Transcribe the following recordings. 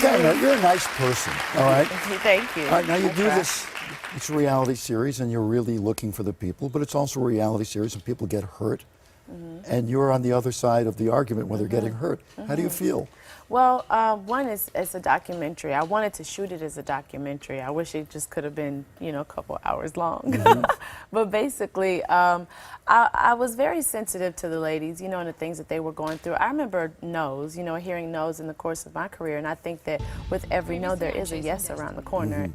You're a nice person, all right? Thank you. All right, now you do this, it's a reality series and you're really looking for the people, but it's also a reality series and people get hurt. And you're on the other side of the argument when they're getting hurt. How do you feel? Well, one is it's a documentary. I wanted to shoot it as a documentary. I wish it just could have been, a couple hours long. But basically, I was very sensitive to the ladies, and the things that they were going through. I remember no's, hearing no's in the course of my career, and I think that with every no, there is a yes around the corner.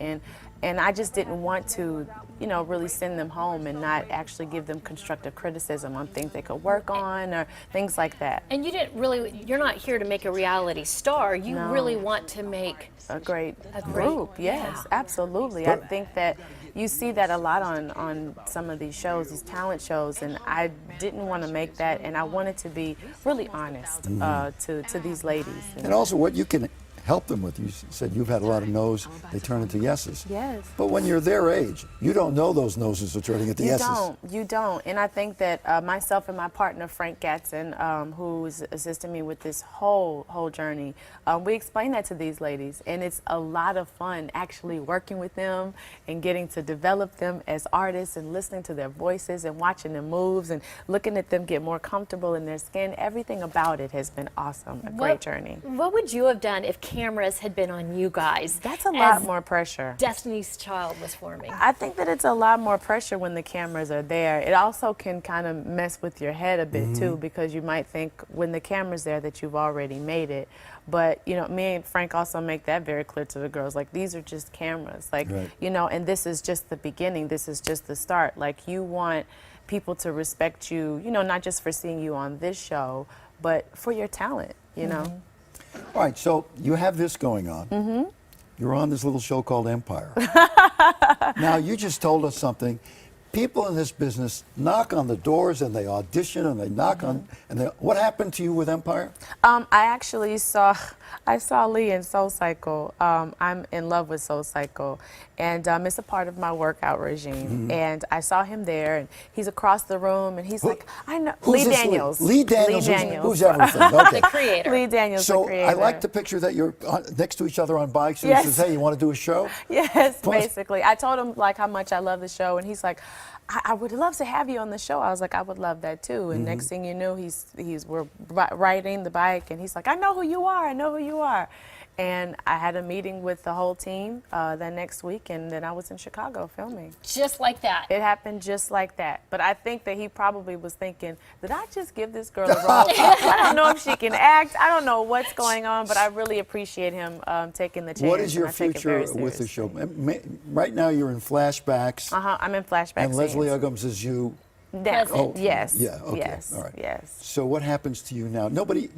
And I just didn't want to, really send them home and not actually give them constructive criticism on things they could work on or things like that. And you're not here to make a reality star. You really want to make a great group. Yes, absolutely. I think that you see that a lot on some of these shows, these talent shows, and I didn't want to make that, and I wanted to be really honest to these ladies. And also what you can help them with. You said you've had a lot of no's, they turn into yeses. Yes. But when you're their age, you don't know those noses are turning into yeses. You don't. And I think that myself and my partner, Frank Gatson, who's assisting me with this whole journey, we explain that to these ladies. And it's a lot of fun actually working with them and getting to develop them as artists and listening to their voices and watching their moves and looking at them get more comfortable in their skin. Everything about it has been awesome, a great journey. What would you have done if cameras had been on you guys? That's a lot more pressure. Destiny's Child was forming. I think that it's a lot more pressure when the cameras are there. It also can kind of mess with your head a bit too, because you might think when the camera's there that you've already made it. But me and Frank also make that very clear to the girls. Like, these are just cameras. Like, and this is just the beginning. This is just the start. Like, you want people to respect you, not just for seeing you on this show, but for your talent, All right, so you have this going on. You're on this little show called Empire. Now, you just told us something. People in this business knock on the doors and they audition and they knock on, what happened to you with Empire? I actually saw Lee in Soul Cycle. I'm in love with Soul Cycle, and it's a part of my workout regime. And I saw him there, and he's across the room, and he's like, I know, Lee Daniels. Lee Daniels, who's everything. Okay. The creator. Lee Daniels, so the creator. I like the picture that you're next to each other on bikes, and he says, hey, you want to do a show? Yes, basically. I told him like how much I love the show, and he's like, I would love to have you on the show. I was like, I would love that too. And next thing you know, we're riding the bike, and he's like, I know who you are. I know who you are. And I had a meeting with the whole team that next week, and then I was in Chicago filming. Just like that. It happened just like that. But I think that he probably was thinking, did I just give this girl a role? I don't know if she can act. I don't know what's going on, but I really appreciate him taking the chance. What is your future with the show? Right now you're in flashbacks. I'm in flashbacks. And Leslie Uggams is you. Yes. Yeah. Okay. Yes. All right. Yes. So what happens to you now? Nobody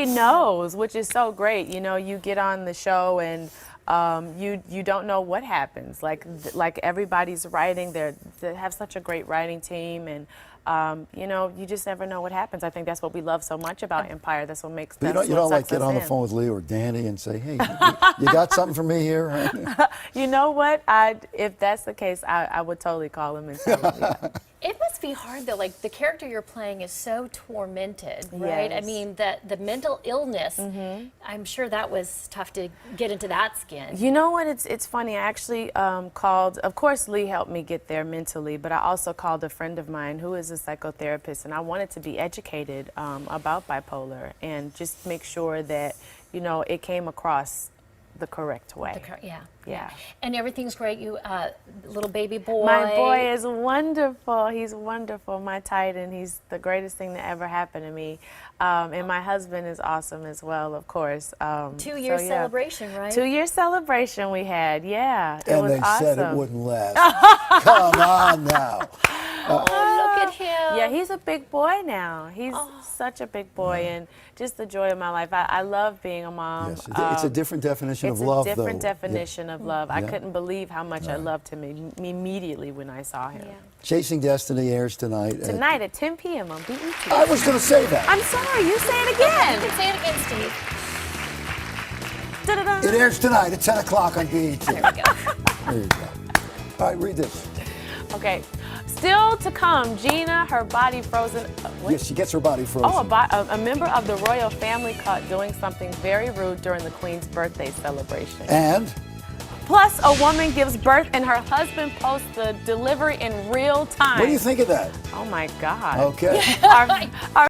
knows, which is so great. You get on the show and you don't know what happens. Like everybody's writing. They have such a great writing team, and you just never know what happens. I think that's what we love so much about Empire. That's what makes. You don't like get on the phone with Lee or Danny and say, hey, you got something for me here? You know what? If that's the case, I would totally call him and tell him. Yeah. It must be hard though. Like, the character you're playing is so tormented, right? Yes. I mean, the mental illness. I'm sure that was tough to get into that skin. You know what? It's funny. I actually called. Of course, Lee helped me get there mentally, but I also called a friend of mine who is a psychotherapist, and I wanted to be educated about bipolar and just make sure that it came across the correct way. Yeah. And everything's great. You, little baby boy. My boy is wonderful. He's wonderful. My Titan. He's the greatest thing that ever happened to me. And my husband is awesome as well, of course. 2-year celebration, right? 2-year celebration we had. Yeah. It and was they awesome. said it wouldn't last. Come on now. Oh, look at him. Yeah, he's a big boy now. He's such a big boy, and just the joy of my life. I love being a mom. Yes, it's a different definition of love, though. It's a different definition of love. I couldn't believe how much I loved him immediately when I saw him. Chasing Destiny airs tonight. Tonight at 10 p.m. on BET. I was going to say that. I'm sorry, you say it again. You can say it again, Steve. Da-da-da. It airs tonight at 10 o'clock on BET. There we go. There you go. All right, read this. Okay. Still to come, Gina, her body frozen. What? Yes, she gets her body frozen. Oh, a member of the royal family caught doing something very rude during the Queen's birthday celebration. And Plus, a woman gives birth and her husband posts the delivery in real time. what do you think of that? Oh my God. Okay. Our